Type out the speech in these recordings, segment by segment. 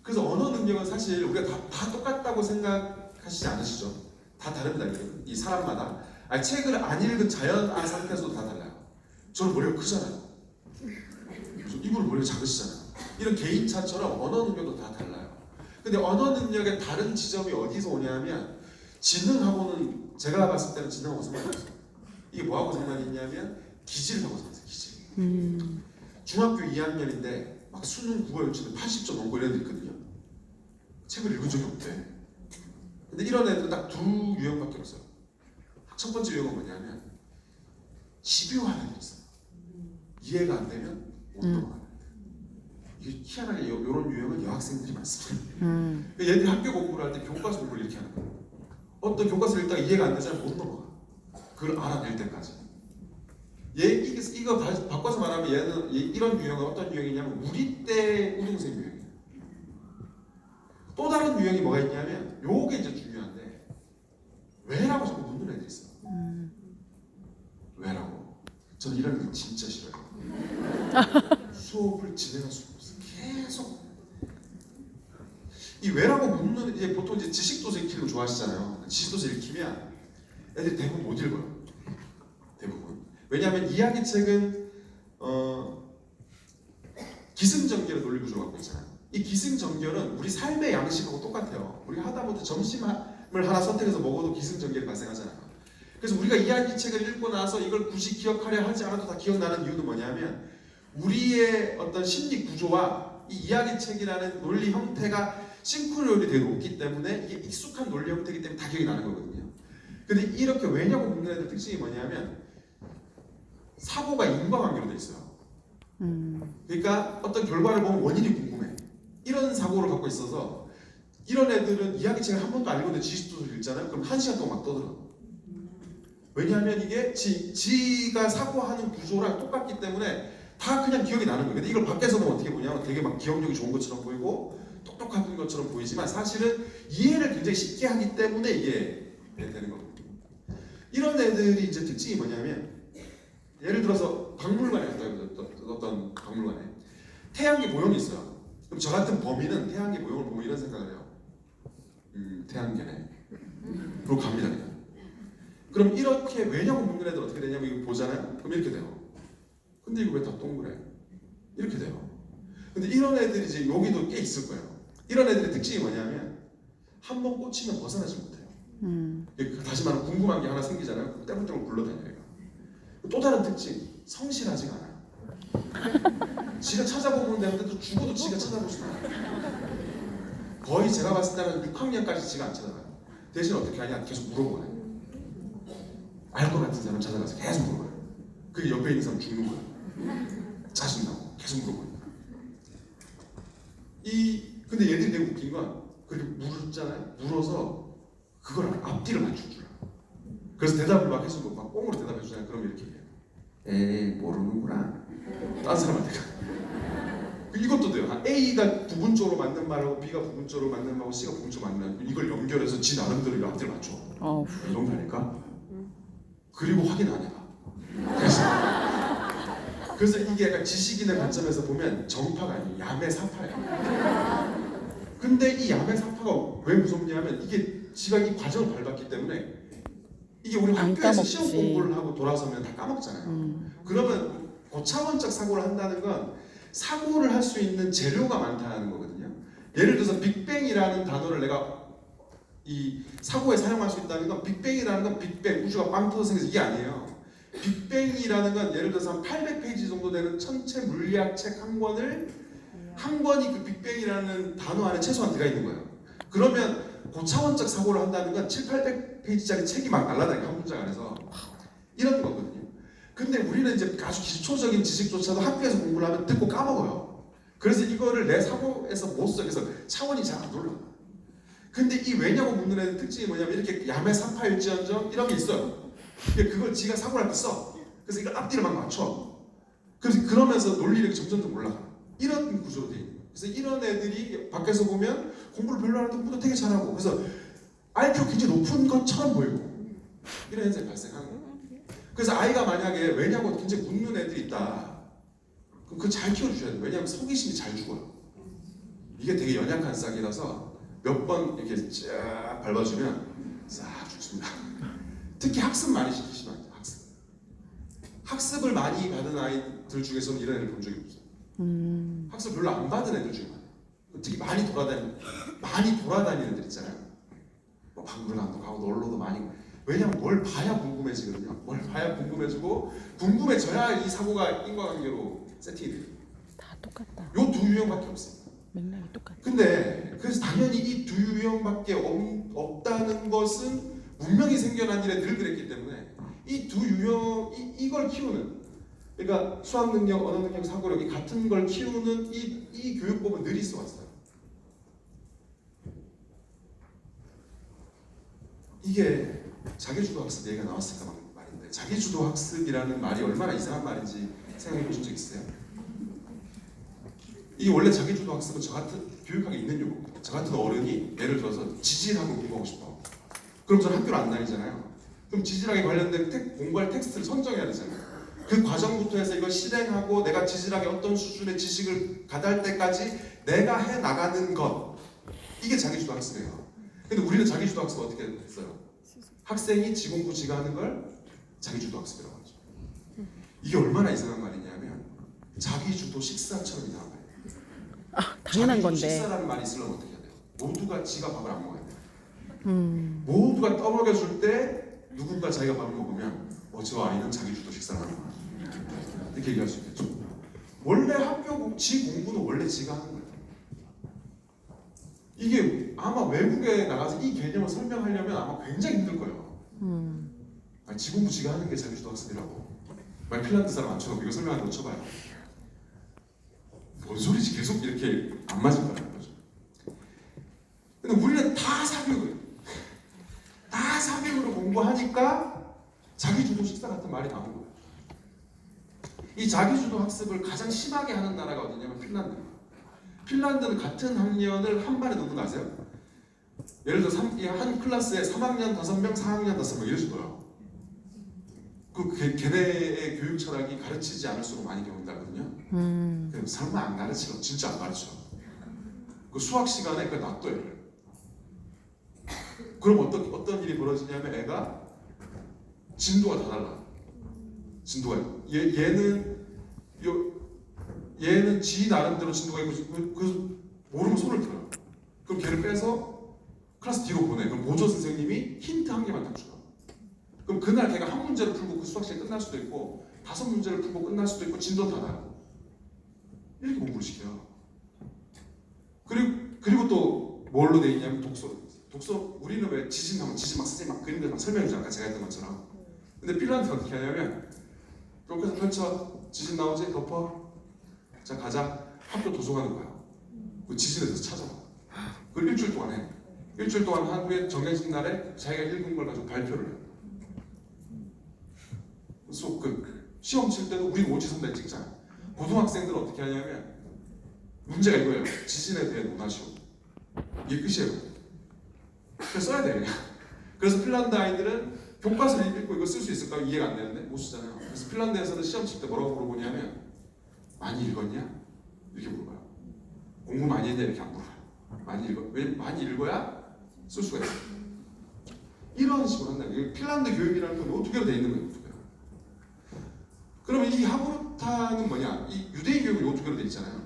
그래서 언어 능력은 사실 우리가 다 똑같다고 생각하시지 않으시죠? 다 다릅니다. 이 사람마다. 아니, 책을 안 읽은 자연아 상태에서도 다 달라요. 저는 머리가 크잖아요. 이분은 머리가 작으시잖아요. 이런 개인차처럼 언어 능력도 다 달라요. 근데 언어 능력의 다른 지점이 어디서 오냐면 지능하고는 제가 봤을 때는 지능하고 상관이 없어요. 이게 뭐하고 상관이 있냐면 기질하고 상관이 있어요. 기질. 중학교 2학년인데 막 수능 국어 유치는 80점 넘고 이런 애들 있거든요. 책을 읽은 적이 없대. 근데 이런 애들은 딱 두 유형밖에 없어요. 첫 번째 유형은 뭐냐면 집요한 애들이 있어요. 이해가 안 되면 못 넘어가요. 이게 희한하게 이런 유형은 여학생들이 많습니다. 얘들이 학교 공부를 할 때 교과서 공부를 이렇게 하는 거예요. 어떤 교과서를 읽다가 이해가 안 되잖아요. 못 넘어가. 그걸 알아낼 때까지. 이거 바꿔서 말하면 얘는 이런 유형은 어떤 유형이냐면 우리 때 우등생 유형이에요. 또 다른 유형이 뭐가 있냐면 요게 이제 중요한데 왜라고 자꾸 묻는 애들이 있어요. 왜라고? 저는 이런 거 진짜 싫어요. 수업을 진행할 수가 없어요. 계속 이 왜라고 묻는 이제 보통 이제 지식도서 읽히는 거 좋아하시잖아요. 지식도서 읽히면 애들이 대부분 못 읽어요. 대부분. 왜냐하면 이야기책은 기승전결의 논리 구조를 갖고 있잖아요. 이 기승전결은 우리 삶의 양식하고 똑같아요. 우리 하다못해 점심을 하나 선택해서 먹어도 기승전결이 발생하잖아요. 그래서 우리가 이야기책을 읽고 나서 이걸 굳이 기억하려 하지 않아도 다 기억나는 이유는 뭐냐면 우리의 어떤 심리 구조와 이 이야기책이라는 논리 형태가 싱크로율이 되게 높기 때문에 이게 익숙한 논리 형태이기 때문에 다 기억이 나는 거거든요. 근데 이렇게 왜냐고 묻는 애들 특징이 뭐냐면 사고가 인과관계로 돼 있어요. 그러니까 어떤 결과를 보면 원인이 궁금해. 이런 사고를 갖고 있어서 이런 애들은 이야기책을 한 번도 안 읽었는데 지식도서를 읽잖아요. 그럼 1시간 동안 막 떠들어. 왜냐하면 이게 지가 사고하는 구조랑 똑같기 때문에 다 그냥 기억이 나는 거예요. 근데 이걸 밖에서 보면 어떻게 보냐면 되게 막 기억력이 좋은 것처럼 보이고 똑똑한 것처럼 보이지만 사실은 이해를 굉장히 쉽게 하기 때문에 이게 되는 거거든요. 이런 애들이 이제 특징이 뭐냐면 예를 들어서 박물관에 어떤 박물관에 태양계 모형이 있어요. 그럼 저 같은 범인은 태양계 모형을 보고 이런 생각을 해요. 태양계네. 그리고 갑니다 그냥. 그럼 이렇게 왜냐고 묻는 애들 어떻게 되냐면 이거 보잖아요. 그럼 이렇게 돼요. 근데 이거 왜 다 동그래? 이렇게 돼요. 근데 이런 애들이 이제 여기도 꽤 있을 거예요. 이런 애들의 특징이 뭐냐면 한 번 꽂히면 벗어나지 못해요. 다시 말하면 궁금한 게 하나 생기잖아요. 그럼 떼굴떼굴 굴러다녀요. 또 다른 특징, 성실하지가 않아요. 지가 찾아보면 되는데 또 죽어도 지가 찾아보지도 않아요. 거의 제가 봤을 때는 6학년까지 지가 안 찾아가요. 대신 어떻게 하냐? 계속 물어보네. 알 것 같은 사람 찾아가서 계속 물어봐요. 그 옆에 있는 사람 죽는 거예요. 짜증나고 계속 물어보니까. 근데 얘들이 되게 웃긴 건 그렇게 물었잖아요. 물어서 그걸 앞뒤를 맞출 줄 알아요. 그래서 대답을 막 해서 막 꽁으로 대답해 주잖아요. 그럼 이렇게 해요. 에이 모르는구나. 딴 사람한테 가. 이것도 돼요. A가 부분적으로 맞는 말하고 B가 부분적으로 맞는 말하고 C가 부분적으로 맞는 말 이걸 연결해서 지 나름대로 앞뒤를 맞춰. 이런 거 아닐까? 그리고 확인 안 해봐. 그래서 이게 약간 지식인의 관점에서 보면 정파가 아니에요. 야매사파예요. 근데 이 야매사파가 왜 무섭냐면 이게 지가 이 과정을 밟았기 때문에 이게 우리 학교에서 시험 공부를 하고 돌아서면 다 까먹잖아요. 그러면 고차원적 사고를 한다는 건 사고를 할 수 있는 재료가 많다는 거거든요. 예를 들어서 빅뱅이라는 단어를 내가 이 사고에 사용할 수 있다는 건 빅뱅이라는 건 빅뱅, 우주가 빵 터져 생겨서 이게 아니에요. 빅뱅이라는 건 예를 들어서 한 800페이지 정도 되는 천체 물리학 책 한 권이 그 빅뱅이라는 단어 안에 최소한 들어가 있는 거예요. 그러면 고차원적 사고를 한다는 건 700~800페이지짜리 책이 막 날라다니까 한 문장 안에서 이런 거거든요. 근데 우리는 이제 아주 기초적인 지식조차도 학교에서 공부를 하면 듣고 까먹어요. 그래서 이거를 내 사고에서 못 써. 그래서 차원이 잘 안 올라가. 근데 이 왜냐고 묻는 애들 특징이 뭐냐면 이렇게 야매사파일지언정 이런 게 있어요. 그걸 지가 사고를 할 때 써. 그래서 이걸 앞뒤를 막 맞춰. 그래서 그러면서 논리력이 점점 올라가. 이런 구조로 돼 있는 거예요. 그래서 이런 애들이 밖에서 보면 공부를 별로 안 하는데 공부도 되게 잘하고 그래서 IQ가 굉장히 높은 것처럼 보이고 이런 현상이 발생하는 거예요. 그래서 아이가 만약에 왜냐고 굉장히 묻는 애들이 있다. 그럼 그거 잘 키워주셔야 돼요. 왜냐하면 호기심이 잘 죽어요. 이게 되게 연약한 싹이라서 몇 번 이렇게 쫙 밟아주면 싹 죽습니다. 특히 학습 많이 시키시면 안 돼요. 학습을 많이 받은 아이들 중에서는 이런 애를 본 적이 없어요. 학습 별로 안 받은 애들 중에 많아요. 특히 많이 돌아다니는 애들 있잖아요. 뭐 박물관도 가고 놀러도 많이. 왜냐면 뭘 봐야 궁금해지거든요. 뭘 봐야 궁금해지고 궁금해져야 이 사고가 인과관계로 세팅이 돼요. 다 똑같다. 요 두 유형밖에 없어요. 맥락이 똑같다. 근데 그래서 당연히 이 두 유형밖에 없다는 것은 문명이 생겨난 일에 늘 그랬기 때문에 이 두 유형 이걸 키우는, 그러니까 수학 능력, 언어 능력, 사고력 이 같은 걸 키우는 이 교육법은 늘 있어 왔어요. 이게 자기주도 학습 얘기가 나왔을까 말인데, 자기주도 학습이라는 말이 얼마나 이상한 말인지 생각해 보신 적 있어요? 이 원래 자기주도 학습은 저 같은 교육학에 있는 용어입니다. 저 같은 어른이 예를 들어서 지질하고 공부하고 싶어. 그럼 저는 학교를 안 다니잖아요. 그럼 지질학에 관련된 공부할 텍스트를 선정해야 되잖아요. 그 과정부터 해서 이걸 실행하고 내가 지질학의 어떤 수준의 지식을 가달 때까지 내가 해 나가는 것, 이게 자기주도 학습이에요. 근데 우리는 자기주도 학습 어떻게 했어요? 학생이 지 공부 지가 하는 걸 자기주도 학습이라고 하죠. 이게 얼마나 이상한 말이냐면 자기주도 식사처럼 이상한 말이에요. 당연한 건데. 식사라는 말이 있으려면 어떻게 해야 돼요? 모두가 지가 밥을 안 먹어야 돼요. 모두가 떠먹여줄 때 누군가 자기가 밥을 먹으면 저 아이는 자기주도 식사를 하는구나 이렇게 얘기할 수 있겠죠. 원래 학교 지 공부는 원래 지가 하는 거예요. 이게 아마 외국에 나가서 이 개념을 설명하려면 아마 굉장히 힘들 거예요. 지 공부 지가 하는 게 자기주도 학습이라고. 만약 핀란드 사람 앉혀놓고 이거 설명하는 거 쳐봐요. 뭔 소리지? 계속 이렇게 안 맞을 거라는 거죠. 근데 우리는 다 사교육을, 다 사교육으로 공부하니까 자기주도 식사 같은 말이 나온 거예요. 이 자기주도 학습을 가장 심하게 하는 나라가 어디냐면 핀란드입니다. 핀란드는 같은 학년을 한 반에 넣는 거 아세요? 예를 들어 한 클래스에 3학년 5명, 4학년 5명 이래 줘요. 걔네의 교육 철학이 가르치지 않을수록 많이 배운다거든요. 설마 안 가르치고 진짜 안 가르쳐. 그 수학 시간에 그 놔둬요. 그럼 어떤 일이 벌어지냐면 애가 진도가 다 달라. 진도가 얘는 지 나름대로 진도가 있고 그 모르면 손을 들어요. 그럼 걔를 빼서 클래스 뒤로 보내. 그럼 보조 선생님이 힌트 한 개만 딱 줘요. 그럼 그날 걔가 한 문제를 풀고 그 수학 시간이 끝날 수도 있고 5문제를 풀고 끝날 수도 있고 진도 다 다르고 이렇게 공부를 시켜요. 그리고 또 뭘로 돼 있냐면 독서 우리는 왜 지진 나면 지진 막 선생님 막 그림들 막 설명해 주잖아. 제가 했던 것처럼. 근데 핀란드는 어떻게 하냐면 이렇게 해서 펼쳐. 지진 나오지? 덮어. 자 가자. 학교 도서관을 가요. 그 지진에서 찾아와. 그걸 일주일 동안 해. 일주일 동안 한 후에 정해진 날에 자기가 읽은 걸 가지고 발표를 해요. 그래서 시험 칠 때도 우리 오지선다 찍잖아. 고등학생들은 어떻게 하냐면 문제가 이거예요. 지진에 대해 논하시오. 이게 끝이에요. 그래서 써야 돼요. 그냥. 그래서 핀란드 아이들은 교과서를 읽고 이거 쓸 수 있을까 이해가 안 되는데 못 쓰잖아요. 그래서 핀란드에서는 시험 칠 때 뭐라고 물어보냐면 많이 읽었냐? 이렇게 물어봐요. 공부 많이 했냐? 이렇게 안 물어봐요. 왜 많이 읽어야 쓸 수가 있어요. 이런 식으로 한다. 핀란드 교육이라는 건 요 두 개로 돼 있는 거예요. 그러면 이 하브루타는 뭐냐? 이 유대인 교육은 요 두 개로 돼 있잖아요.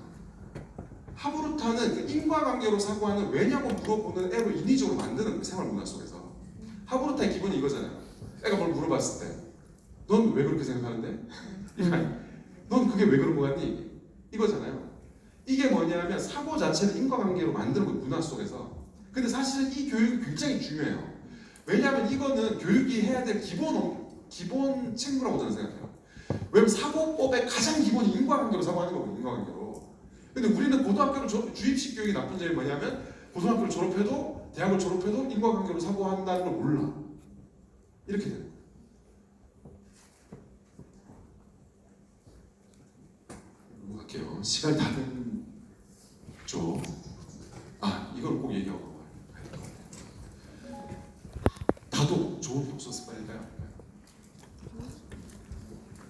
하브루타는 인과관계로 사고하는 왜냐고 물어보는 애로 인위적으로 만드는 생활 문화 속에서 하브루타의 기본이 이거잖아요. 애가 뭘 물어봤을 때 넌 왜 그렇게 생각하는데? 넌 그게 왜 그런 거 같니? 이거잖아요. 이게 뭐냐면 사고 자체를 인과관계로 만드는 거예요. 문화 속에서. 근데 사실은 이 교육이 굉장히 중요해요. 왜냐하면 이거는 교육이 해야 될 기본 책무라고 저는 생각해요. 왜냐면 사고법의 가장 기본이 인과관계로 사고하는 거거든요. 인과관계로. 근데 우리는 고등학교를 주입식 교육이 나쁜 점이 뭐냐면 고등학교를 졸업해도 대학을 졸업해도 인과관계로 사고한다는 걸 몰라. 이렇게 돼요. 넘어갈게요. 시간이 다 됐는데